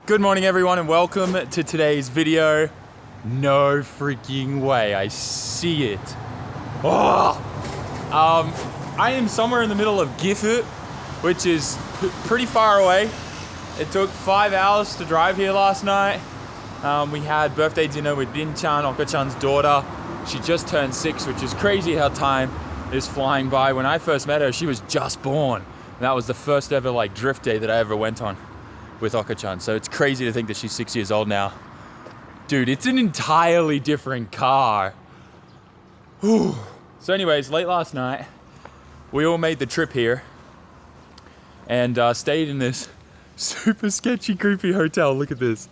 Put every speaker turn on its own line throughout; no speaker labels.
Good morning everyone and welcome to today's video. No freaking way, I see it. Oh! I am somewhere in the middle of Gifford, which is pretty far away. It took 5 hours to drive here last night. We had birthday dinner with Bin-chan, Oka-chan's daughter. She just turned 6, which is crazy how time is flying by. When I first met her, she was just born. And that was the first ever like drift day that I ever went on with Oka-chan. So it's crazy to think that she's 6 years old now. Dude, it's an entirely different car. Whew. So anyways, late last night, we all made the trip here and stayed in this super sketchy, creepy hotel. Look at this.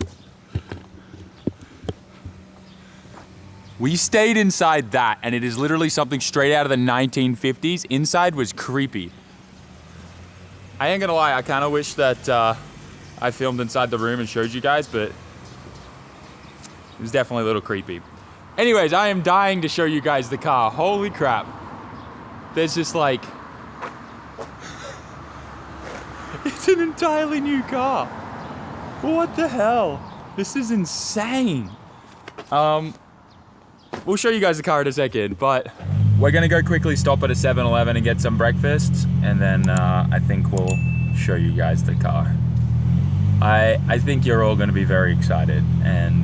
We stayed inside that, and it is literally something straight out of the 1950s. Inside was creepy. I ain't gonna lie, I kind of wish that I filmed inside the room and showed you guys, but it was definitely a little creepy. Anyways, I am dying to show you guys the car. Holy crap. There's just like... It's an entirely new car. What the hell? This is insane. We'll show you guys the car in a second, but we're gonna go quickly stop at a 7-Eleven and get some breakfast, and then I think we'll show you guys the car. I think you're all gonna be very excited, and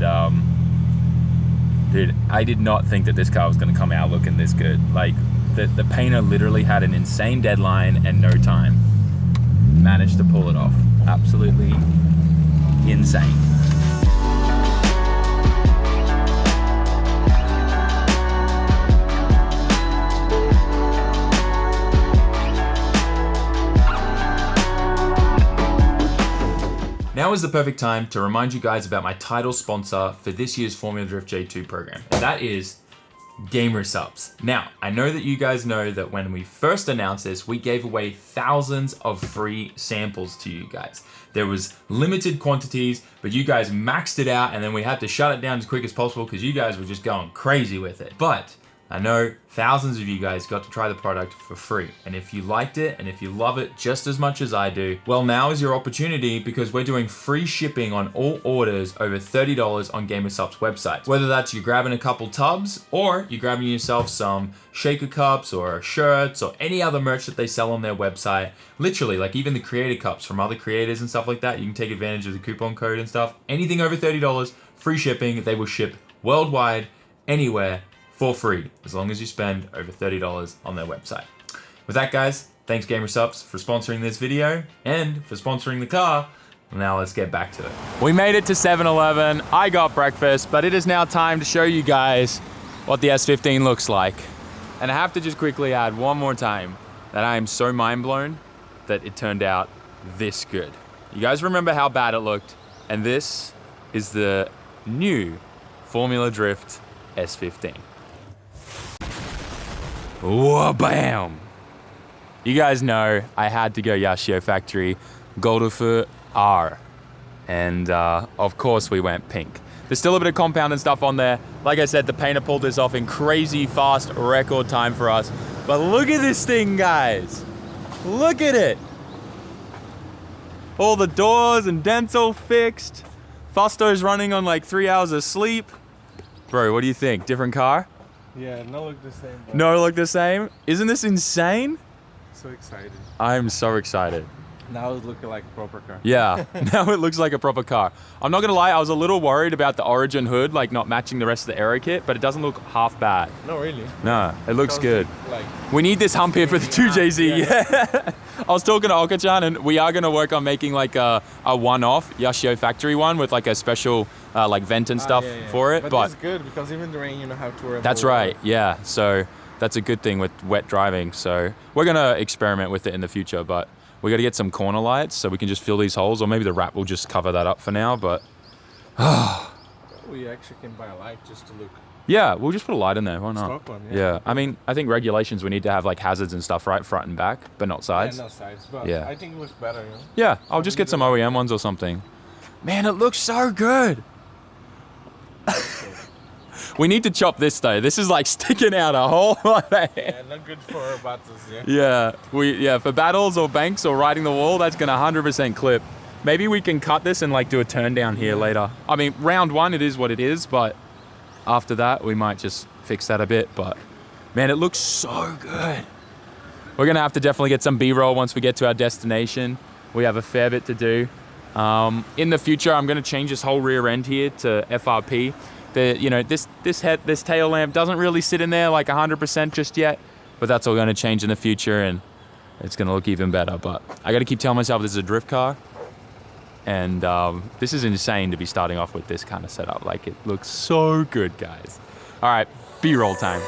dude, I did not think that this car was gonna come out looking this good. Like, the painter literally had an insane deadline and no time. Managed to pull it off. Absolutely insane. Now is the perfect time to remind you guys about my title sponsor for this year's Formula Drift J2 program, and that is SUPPS. Now, I know that you guys know that when we first announced this, we gave away thousands of free samples to you guys. There was limited quantities, but you guys maxed it out, and then we had to shut it down as quick as possible because you guys were just going crazy with it. But I know thousands of you guys got to try the product for free. And if you liked it, and if you love it just as much as I do, well, now is your opportunity, because we're doing free shipping on all orders over $30 on SUPPS websites. Whether that's you grabbing a couple tubs, or you're grabbing yourself some shaker cups or shirts or any other merch that they sell on their website. Literally, like even the creator cups from other creators and stuff like that, you can take advantage of the coupon code and stuff. Anything over $30, free shipping. They will ship worldwide, anywhere, for free, as long as you spend over $30 on their website. With that, guys, thanks SUPPS for sponsoring this video and for sponsoring the car. Now let's get back to it. We made it to 7-Eleven. I got breakfast, but it is now time to show you guys what the S15 looks like. And I have to just quickly add one more time that I am so mind blown that it turned out this good. You guys remember how bad it looked? And this is the new Formula Drift S15. Whoa, bam! You guys know I had to go Yashio factory, Goldenfoot R. And of course we went pink. There's still a bit of compound and stuff on there. Like I said, the painter pulled this off in crazy fast record time for us. But look at this thing, guys. Look at it. All the doors and dents all fixed. Fusto's running on like 3 hours of sleep. Bro, what do you think? Different car?
Yeah, no look the same. Bro.
No look the same? Isn't this insane?
So excited.
I'm so excited.
Now it's looking like a proper car.
Yeah, now it looks like a proper car. I'm not gonna lie, I was a little worried about the Origin hood, like not matching the rest of the aero kit, but it doesn't look half bad.
No, really?
No, it looks good.
Like,
we need this hump here for the 2JZ, yeah. I was talking to Oka-chan, and we are gonna work on making like a one-off Yashio factory one with like a special like vent and stuff for it.
But it's good because even the rain, you know how to wear.
That's right, yeah. So that's a good thing with wet driving. So we're gonna experiment with it in the future, but we got to get some corner lights so we can just fill these holes, or maybe the wrap will just cover that up for now, but...
We actually can buy a light just to look...
Yeah, we'll just put a light in there, why not?
Stock one,
yeah. I mean, I think regulations, we need to have like hazards and stuff, right? Front and back, but not sides.
Yeah, not sides, but
yeah.
I think it looks better, you know?
Yeah, I'll just get some OEM ones or something. Man, it looks so good! We need to chop this though. This is like sticking out a whole lot.
Yeah, not good for battles, yeah.
Yeah, for battles or banks or riding the wall, that's gonna 100% clip. Maybe we can cut this and like do a turn down here later. I mean, round one, it is what it is, but after that, we might just fix that a bit. But man, it looks so good. We're gonna have to definitely get some B-roll once we get to our destination. We have a fair bit to do. In the future, I'm gonna change this whole rear end here to FRP. This tail lamp doesn't really sit in there like 100% just yet, but that's all gonna change in the future and it's gonna look even better. But I gotta keep telling myself this is a drift car. And this is insane to be starting off with this kind of setup. Like, it looks so good, guys. All right, B-roll time.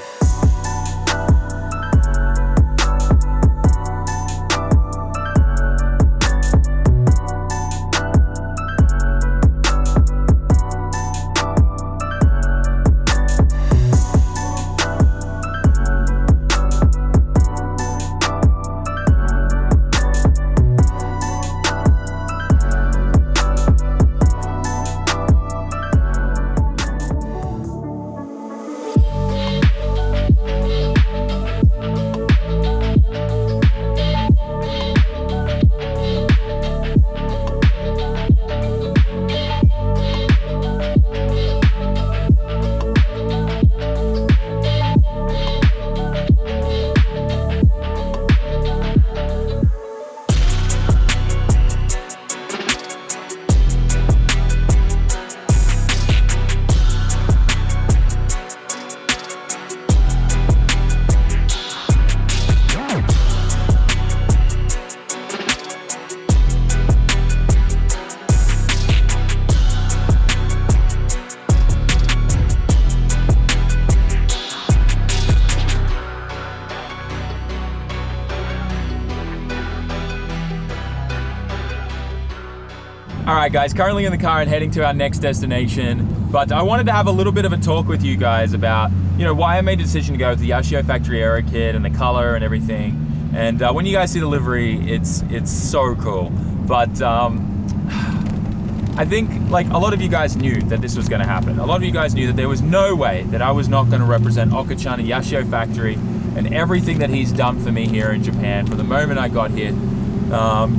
All right, guys, currently in the car and heading to our next destination. But I wanted to have a little bit of a talk with you guys about, why I made the decision to go with the Yashio factory aero kit and the color and everything. And when you guys see the livery, it's so cool. But I think like a lot of you guys knew that this was going to happen. A lot of you guys knew that there was no way that I was not going to represent Oka-chan and Yashio factory and everything that he's done for me here in Japan from the moment I got here.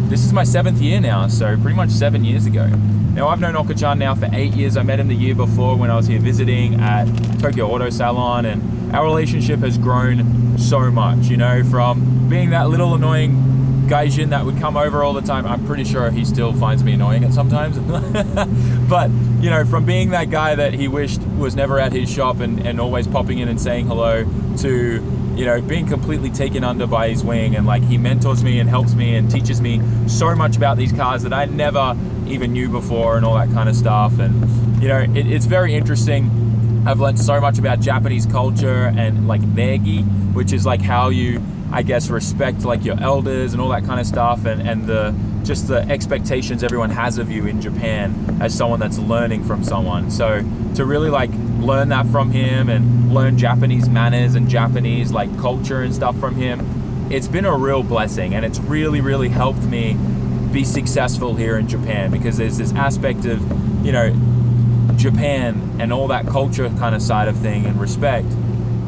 This is my 7th year now, so pretty much 7 years ago. Now, I've known Oka-chan now for 8 years. I met him the year before when I was here visiting at Tokyo Auto Salon, and our relationship has grown so much, from being that little annoying gaijin that would come over all the time. I'm pretty sure he still finds me annoying at sometimes. But, from being that guy that he wished was never at his shop and always popping in and saying hello to, being completely taken under by his wing, and like he mentors me and helps me and teaches me so much about these cars that I never even knew before and all that kind of stuff. And it's very interesting. I've learned so much about Japanese culture and like negi, which is like how you, I guess, respect like your elders and all that kind of stuff, and the expectations everyone has of you in Japan as someone that's learning from someone. So to really like learn that from him and learn Japanese manners and Japanese like culture and stuff from him, it's been a real blessing, and it's really, really helped me be successful here in Japan, because there's this aspect of, Japan and all that culture kind of side of thing and respect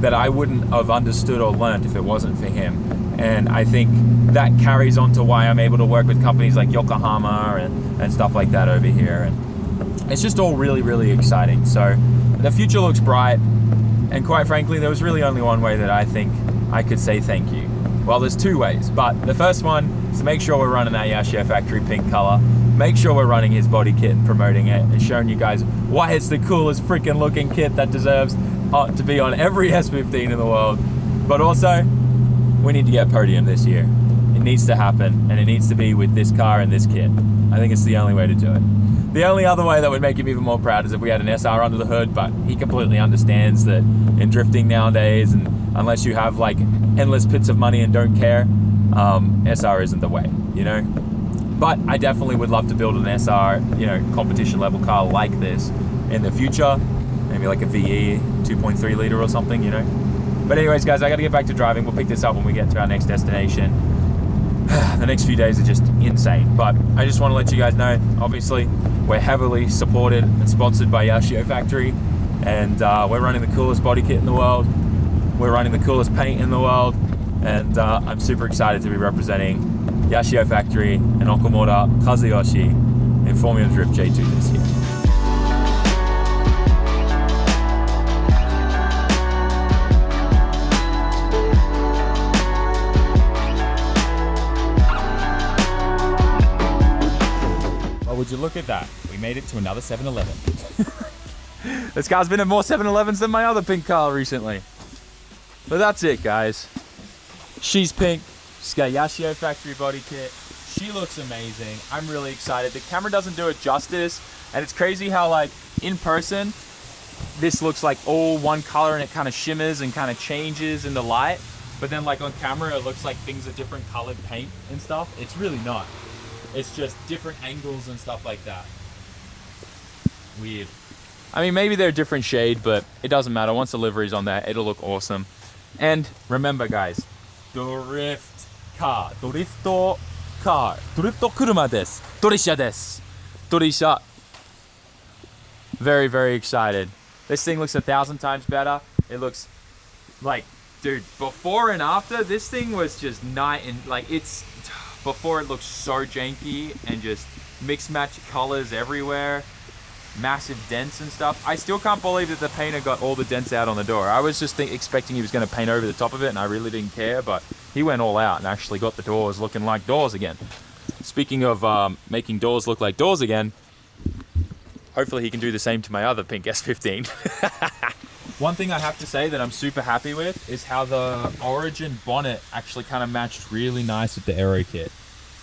that I wouldn't have understood or learned if it wasn't for him. And I think that carries on to why I'm able to work with companies like Yokohama and stuff like that over here. And it's just all really, really exciting. So the future looks bright. And quite frankly, there was really only one way that I think I could say thank you. Well, there's two ways, but the first one is to make sure we're running that Yashio factory pink color. Make sure we're running his body kit and promoting it and showing you guys why it's the coolest freaking looking kit that deserves to be on every S15 in the world. But also, we need to get podium this year. It needs to happen, and it needs to be with this car and this kit. I think it's the only way to do it. The only other way that would make him even more proud is if we had an SR under the hood, but he completely understands that in drifting nowadays, and unless you have like endless pits of money and don't care, SR isn't the way, But I definitely would love to build an SR, competition level car like this in the future. Maybe like a VE 2.3 liter or something, But anyways, guys, I got to get back to driving. We'll pick this up when we get to our next destination. The next few days are just insane. But I just want to let you guys know, obviously, we're heavily supported and sponsored by Yashio Factory. And we're running the coolest body kit in the world. We're running the coolest paint in the world. And I'm super excited to be representing Yashio Factory and Okamura Kazuyoshi in Formula Drift J2 this year. Well, would you look at that? We made it to another 7-Eleven. This car's been at more 7-Elevens than my other pink car recently. But that's it, guys. She's pink. She's got Yashio factory body kit. She looks amazing. I'm really excited. The camera doesn't do it justice, and it's crazy how, like, in person, this looks like all one color and it kind of shimmers and kind of changes in the light. But then, like, on camera, it looks like things are different colored paint and stuff. It's really not. It's just different angles and stuff like that. Weird. I mean, maybe they're a different shade, but it doesn't matter. Once the livery's on there, it'll look awesome. And remember, guys, drift car. Drifto car. Drifto kuruma desu. Torisha desu. Torisha. Very, very excited. This thing looks 1,000 times better. It looks like, dude, before and after, this thing was just night and, like, it's, before it looked so janky and just mixed match colors everywhere. Massive dents and stuff. I still can't believe that the painter got all the dents out on the door. I was just expecting he was going to paint over the top of it, and I really didn't care, but he went all out and actually got the doors looking like doors again. Speaking of making doors look like doors again, hopefully he can do the same to my other pink S15. One thing I have to say that I'm super happy with is how the Origin bonnet actually kind of matched really nice with the Aero kit.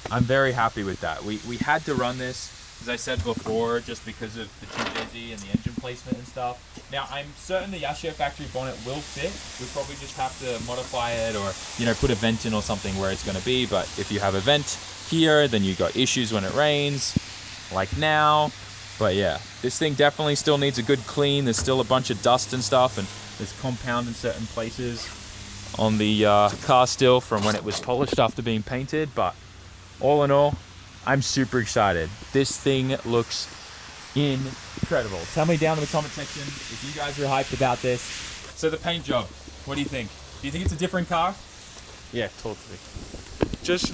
I'm very happy with that. We had to run this, as I said before, just because of the 2JZ and the engine placement and stuff. Now, I'm certain the Yashio factory bonnet will fit. We probably just have to modify it or, you know, put a vent in or something where it's going to be. But if you have a vent here, then you got issues when it rains, like now. But yeah, this thing definitely still needs a good clean. There's still a bunch of dust and stuff, and there's compound in certain places on the car still from when it was polished after being painted. But all in all, I'm super excited. This thing looks incredible. Tell me down in the comment section if you guys are hyped about this. So the paint job, what do you think? Do you think it's a different car?
Yeah, totally. Just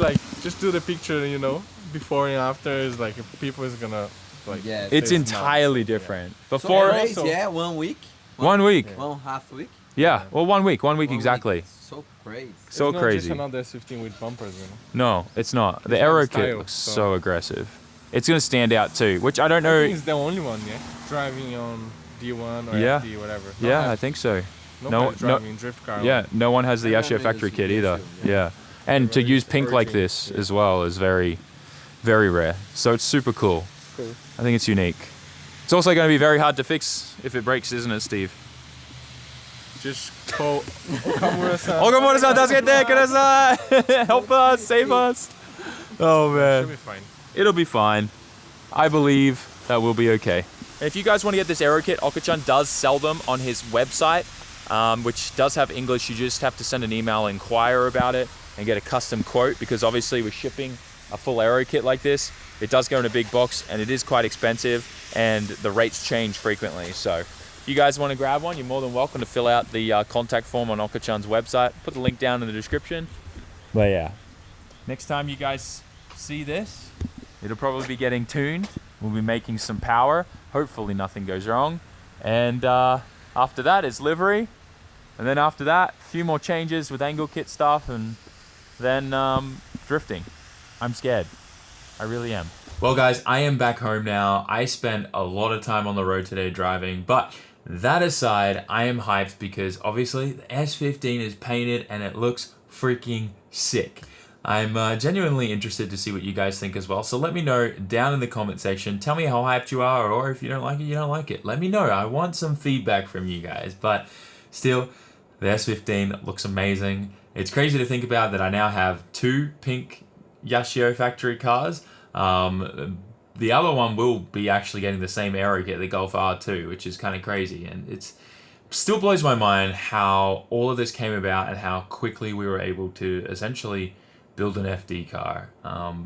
do the picture, you know, before and after is like people is gonna like.
Yeah,
It's entirely different. Before,
so crazy, yeah, 1 week.
1 week.
Yeah. 1.5 week.
Yeah, well, 1 week. 1 week
1
exactly.
Week. So crazy.
So
it's not
crazy.
Just another S15 with bumpers, you know.
No, it's not. The
It's
Aero
not
kit
style,
looks
so-
so aggressive. It's gonna stand out too, which I don't
I
know.
think it's the only one, yeah. Driving on D1 or
Yeah.
FD, whatever.
Yeah, I think so.
No, driving drift car.
Yeah, no one has the
Yeah,
Yashio
maybe
factory
it's
kit
the
either.
issue,
Yeah, and to
Maybe
use
it's
pink like
Origin,
this
yeah.
as well is very, very rare. So it's super cool.
Cool.
I think it's unique. It's also going to be very hard to fix if it breaks, isn't it, Steve?
Just call Okamura-san.
Okamura-san,助けてください! Help us, save us. Oh man.
Should be fine.
It'll be fine. I believe that will be okay. If you guys want to get this Aero kit, Okachan does sell them on his website, which does have English. You just have to send an email, inquire about it, and get a custom quote, because obviously we're shipping a full Aero kit like this. It does go in a big box, and it is quite expensive, and the rates change frequently. So if you guys want to grab one, you're more than welcome to fill out the contact form on Okachan's website. Put the link down in the description. But yeah, next time you guys see this, it'll probably be getting tuned. We'll be making some power. Hopefully nothing goes wrong. And after that is livery. And then after that, a few more changes with angle kit stuff, and then drifting. I'm scared. I really am. Well guys, I am back home now. I spent a lot of time on the road today driving, but that aside, I am hyped because obviously the S15 is painted and it looks freaking sick. I'm genuinely interested to see what you guys think as well. So let me know down in the comment section. Tell me how hyped you are, or if you don't like it, you don't like it. Let me know. I want some feedback from you guys. But still, the S15 looks amazing. It's crazy to think about that I now have 2 pink Yashio factory cars. The other one will be actually getting the same Aero kit, the Golf R2, which is kind of crazy. And it's still blows my mind how all of this came about and how quickly we were able to essentially build an FD car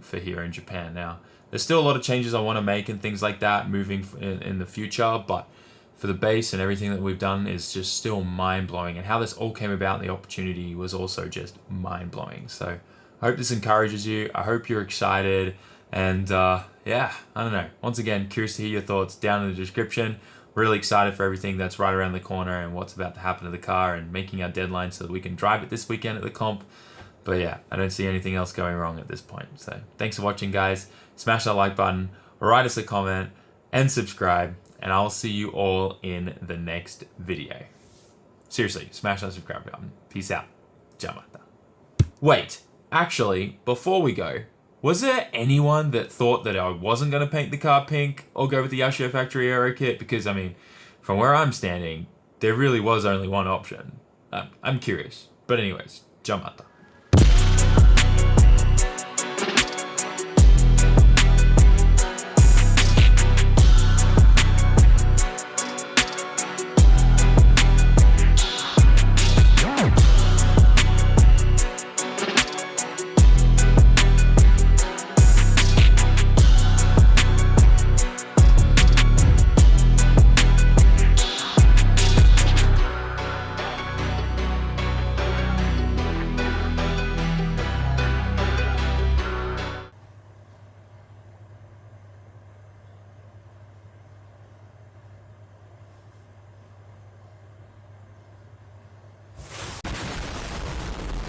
for here in Japan. Now, there's still a lot of changes I want to make and things like that moving in the future, but for the base and everything that we've done is just still mind-blowing, and how this all came about and the opportunity was also just mind-blowing. So I hope this encourages you. I hope you're excited, And yeah, I don't know. Once again, curious to hear your thoughts down in the description. Really excited for everything that's right around the corner and what's about to happen to the car and making our deadline so that we can drive it this weekend at the comp. But yeah, I don't see anything else going wrong at this point. So thanks for watching, guys. Smash that like button, write us a comment, and subscribe. And I'll see you all in the next video. Seriously, smash that subscribe button. Peace out. Jamata. Wait, actually, before we go, was there anyone that thought that I wasn't going to paint the car pink or go with the Yashio Factory Aero kit? Because, I mean, from where I'm standing, there really was only one option. I'm curious. But anyways, Jamata.